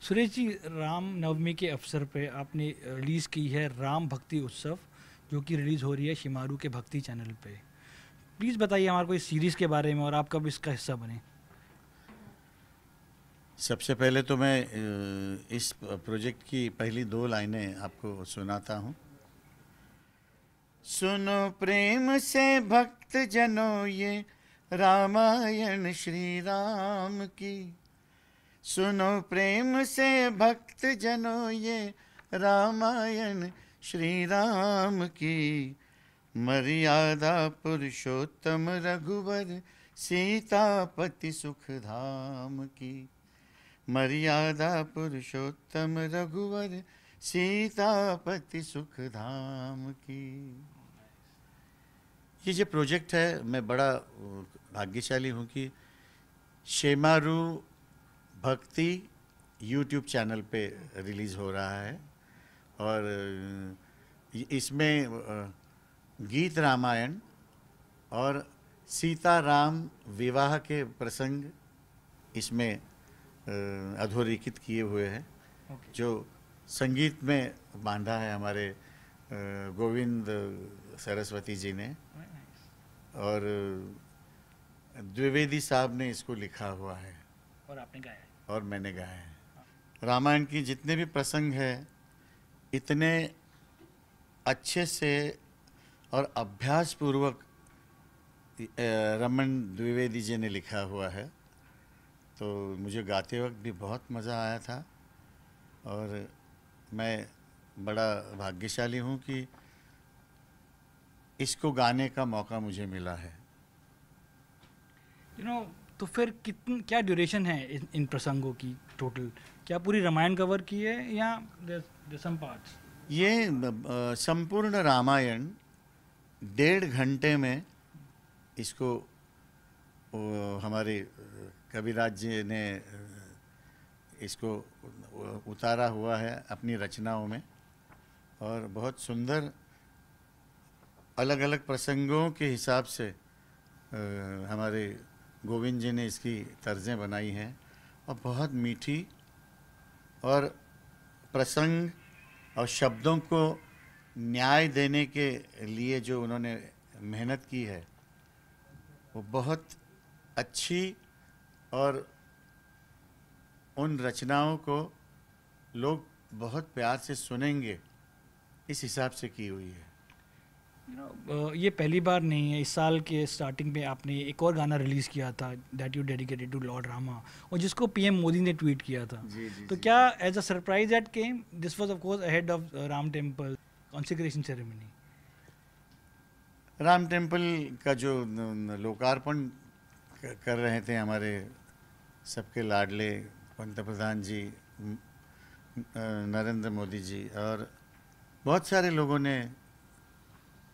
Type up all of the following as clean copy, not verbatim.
सुरेश जी, राम नवमी के अवसर पे आपने रिलीज़ की है राम भक्ति उत्सव, जो कि रिलीज़ हो रही है शिमारू के भक्ति चैनल पे। प्लीज़ बताइए हमारे को इस सीरीज़ के बारे में और आप कब इसका हिस्सा बने। सबसे पहले तो मैं इस प्रोजेक्ट की पहली दो लाइनें आपको सुनाता हूँ। सुनो प्रेम से भक्त जनों ये रामायण श्री राम की। सुनो प्रेम से भक्त जनों ये रामायण श्री राम की। मर्यादा पुरुषोत्तम रघुवर सीतापति सुख धाम की। मर्यादा पुरुषोत्तम रघुवर सीतापति सुख धाम की। ये जो प्रोजेक्ट है, मैं बड़ा भाग्यशाली हूँ कि शेमारू भक्ति यूट्यूब चैनल पे रिलीज़ हो रहा है। और इसमें गीत रामायण और सीता राम विवाह के प्रसंग इसमें अधोरेखित किए हुए हैं, जो संगीत में बांधा है हमारे गोविंद सरस्वती जी ने, और द्विवेदी साहब ने इसको लिखा हुआ है और आपने गाया है। और मैंने गाया है। रामायण की जितने भी प्रसंग हैं इतने अच्छे से और अभ्यास पूर्वक रमन द्विवेदी जी ने लिखा हुआ है, तो मुझे गाते वक्त भी बहुत मज़ा आया था। और मैं बड़ा भाग्यशाली हूँ कि इसको गाने का मौका मुझे मिला है। तो फिर क्या ड्यूरेशन है इन प्रसंगों की टोटल? क्या पूरी रामायण कवर की है या सम पार्ट्स? ये संपूर्ण रामायण 1.5 घंटे में इसको हमारे कविराज जी ने इसको उतारा हुआ है अपनी रचनाओं में। और बहुत सुंदर अलग अलग प्रसंगों के हिसाब से हमारे गोविंद जी ने इसकी तर्जें बनाई हैं, और बहुत मीठी और प्रसंग और शब्दों को न्याय देने के लिए जो उन्होंने मेहनत की है वो बहुत अच्छी, और उन रचनाओं को लोग बहुत प्यार से सुनेंगे इस हिसाब से की हुई है। ये पहली बार नहीं है, इस साल के स्टार्टिंग में आपने एक और गाना रिलीज़ किया था, that you dedicated to lord Rama, और जिसको पीएम मोदी ने ट्वीट किया था। जी जी तो जी क्या जी। As a surprise that came, this was of course ahead of Ram temple consecration ceremony? Ram temple का जो लोकार्पण कर रहे थे हमारे सबके लाडले पंतप्रधान जी नरेंद्र मोदी जी, और बहुत सारे लोगों ने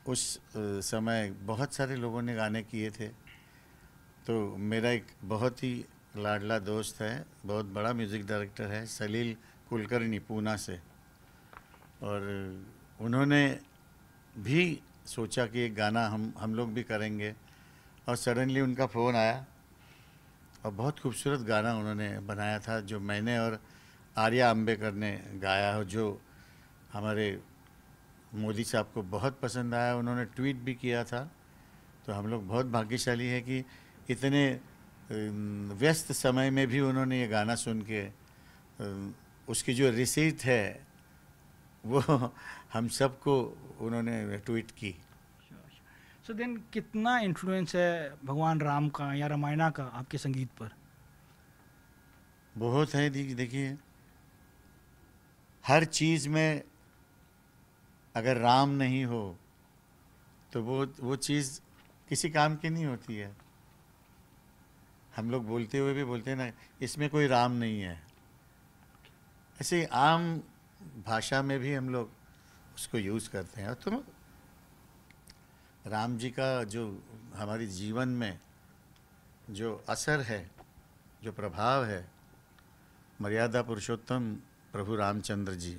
उस समय बहुत सारे लोगों ने गाने किए थे। तो मेरा एक बहुत ही लाडला दोस्त है, बहुत बड़ा म्यूज़िक डायरेक्टर है, सलील कुलकर्णी पूना से, और उन्होंने भी सोचा कि एक गाना हम लोग भी करेंगे। और सडनली उनका फ़ोन आया, और बहुत खूबसूरत गाना उन्होंने बनाया था जो मैंने और आर्या अम्बेकर ने गाया हो, जो हमारे मोदी साहब को बहुत पसंद आया। उन्होंने ट्वीट भी किया था। तो हम लोग बहुत भाग्यशाली है कि इतने व्यस्त समय में भी उन्होंने ये गाना सुन के उसकी जो रिसीट है वो हम सबको उन्होंने ट्वीट की। सो देन कितना इन्फ्लुएंस है भगवान राम का या रामायणा का आपके संगीत पर? बहुत है। देखिए, हर चीज़ में अगर राम नहीं हो तो वो चीज़ किसी काम की नहीं होती है। हम लोग बोलते हुए भी बोलते हैं ना, इसमें कोई राम नहीं है। ऐसे आम भाषा में भी हम लोग उसको यूज़ करते हैं। और तो राम जी का जो हमारे जीवन में जो असर है, जो प्रभाव है, मर्यादा पुरुषोत्तम प्रभु रामचंद्र जी,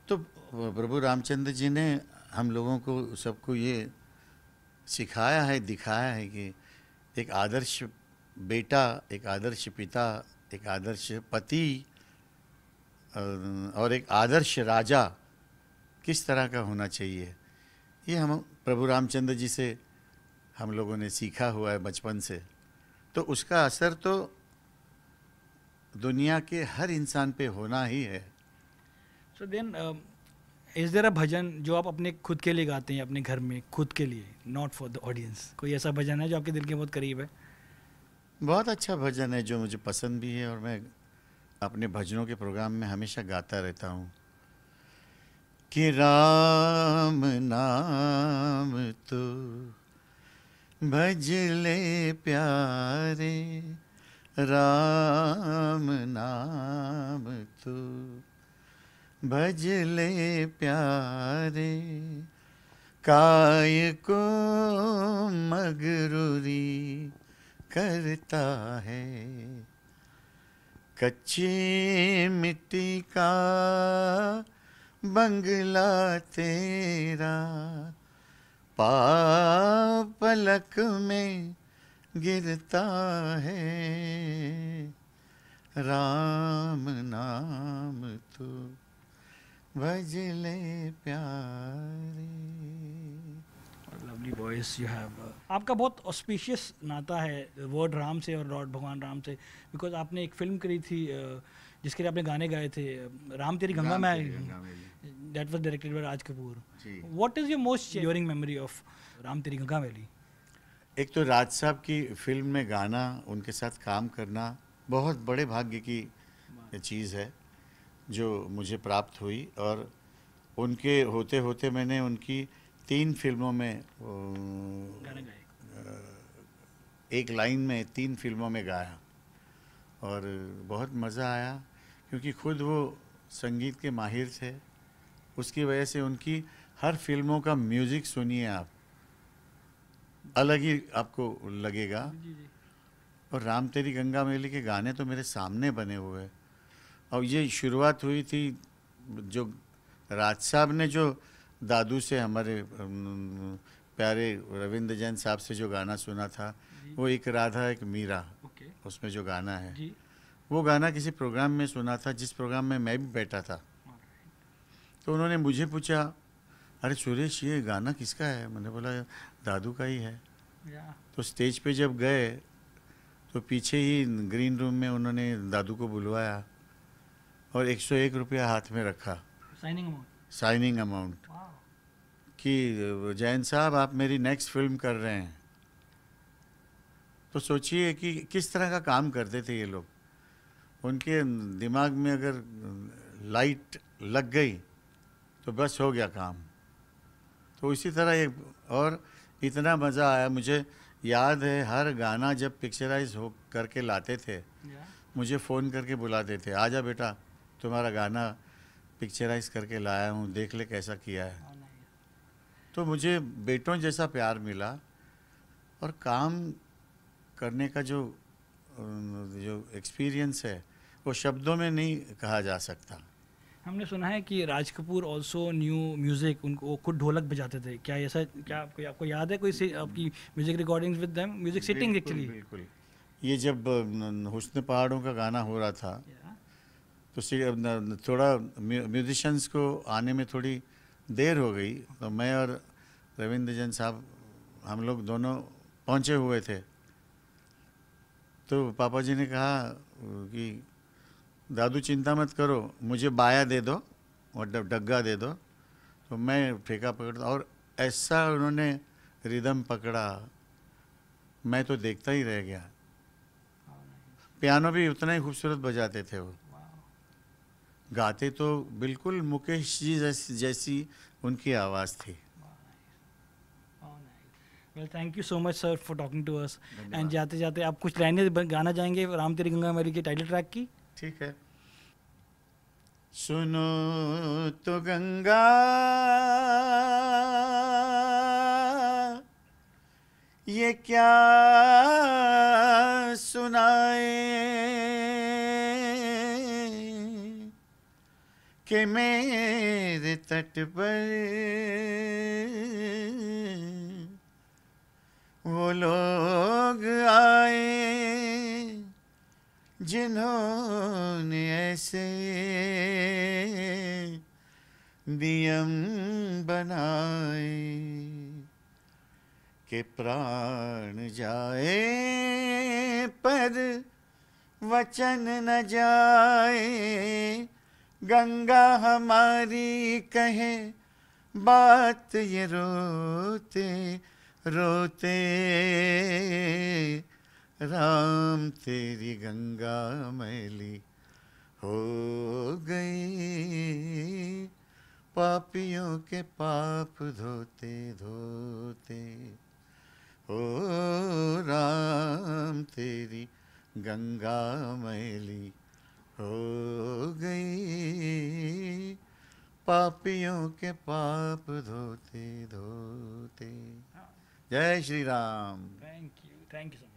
तो प्रभु रामचंद्र जी ने हम लोगों को सबको ये सिखाया है, दिखाया है कि एक आदर्श बेटा, एक आदर्श पिता, एक आदर्श पति और एक आदर्श राजा किस तरह का होना चाहिए, ये हम प्रभु रामचंद्र जी से हम लोगों ने सीखा हुआ है बचपन से। तो उसका असर तो दुनिया के हर इंसान पे होना ही है। So then is there a bhajan जो आप अपने खुद के लिए गाते हैं अपने घर में खुद के लिए, नॉट फॉर द ऑडियंस? कोई ऐसा भजन है जो आपके दिल के बहुत करीब है? बहुत अच्छा भजन है जो मुझे पसंद भी है और मैं अपने भजनों के प्रोग्राम में हमेशा गाता रहता हूँ कि राम नाम तो भज ले प्यारे, राम नाम तो भज ले प्यारे, काय को मगरूरी करता है, कच्ची मिट्टी का बंगला तेरा, पलक में गिरता है, राम नाम तो भज ले प्यारे। Lovely voice you have. आपका बहुत ऑस्पिशियस नाता है वर्ड राम से और लॉर्ड भगवान राम से, बिकॉज आपने एक फिल्म करी थी जिसके लिए आपने गाने गाए थे, राम तेरी गंगा में, that was directed by Raj Kapoor. What is your most during memory of Ram तेरी गंगा मैली? एक तो राज साहब की फिल्म में गाना, उनके साथ काम करना बहुत बड़े भाग्य की चीज़ है जो मुझे प्राप्त हुई। और उनके होते होते मैंने उनकी 3 फिल्मों में एक लाइन में 3 फिल्मों में गाया और बहुत मज़ा आया, क्योंकि खुद वो संगीत के माहिर थे। उसकी वजह से उनकी हर फिल्मों का म्यूज़िक सुनिए आप, अलग ही आपको लगेगा। और राम तेरी गंगा मैली के गाने तो मेरे सामने बने हुए हैं। और ये शुरुआत हुई थी जो राज साहब ने जो दादू से, हमारे प्यारे रविंद्र जैन साहब से जो गाना सुना था, वो एक राधा एक मीरा, उसमें जो गाना है, वो गाना किसी प्रोग्राम में सुना था जिस प्रोग्राम में मैं भी बैठा था। तो उन्होंने मुझे पूछा, अरे सुरेश ये गाना किसका है? मैंने बोला दादू का ही है। तो स्टेज पे जब गए तो पीछे ही ग्रीन रूम में उन्होंने दादू को बुलवाया और 101 रुपया हाथ में रखा, साइनिंग अमाउंट, कि जैन साहब आप मेरी नेक्स्ट फिल्म कर रहे हैं। तो सोचिए कि किस तरह का काम करते थे ये लोग। उनके दिमाग में अगर लाइट लग गई तो बस हो गया काम। तो इसी तरह एक, और इतना मज़ा आया। मुझे याद है हर गाना जब पिक्चराइज हो करके लाते थे, मुझे फ़ोन करके बुलाते थे, आजा बेटा तुम्हारा गाना पिक्चराइज करके लाया हूँ, देख ले कैसा किया है। तो मुझे बेटों जैसा प्यार मिला। और काम करने का जो एक्सपीरियंस है वो शब्दों में नहीं कहा जा सकता। हमने सुना है कि Raj Kapoor also new music, उनको वो खुद ढोलक बजाते थे, क्या ऐसा, क्या आपको याद है कोई आपकी music recordings with them, music sitting actually? बिल्कुल। ये जब हुस्न पहाड़ों का गाना हो रहा था तो थोड़ा म्यूजिशंस को आने में थोड़ी देर हो गई, तो मैं और रविंद्र जैन साहब हम लोग दोनों पहुंचे हुए थे। तो पापा जी ने कहा कि दादू चिंता मत करो, मुझे बाया दे दो और डग्गा दे दो। तो मैं ठेका पकड़ता और ऐसा उन्होंने रिदम पकड़ा, मैं तो देखता ही रह गया। पियानो भी उतना ही खूबसूरत बजाते थे वो, गाते तो बिल्कुल मुकेश जी जैसी उनकी आवाज़ थी। Well thank you so much sir for talking to us. And जाते जाते आप कुछ लाइनें गाना चाहेंगे राम तेरी गंगा मैली के टाइटल ट्रैक की? ठीक है। सुनो तो गंगा ये क्या सुनाए कि मेरे तट पर वो लोग आए जिन्होंने ऐसे नियम बनाए कि प्राण जाए पर वचन न जाए, गंगा हमारी कहे बात ये रोते रोते, राम तेरी गंगा मैली हो गई, पापियों के पाप धोते धोते। ओ राम तेरी गंगा मैली हो गई, पापियों के पाप धोते धोते। जय Shri Ram. Thank you so much.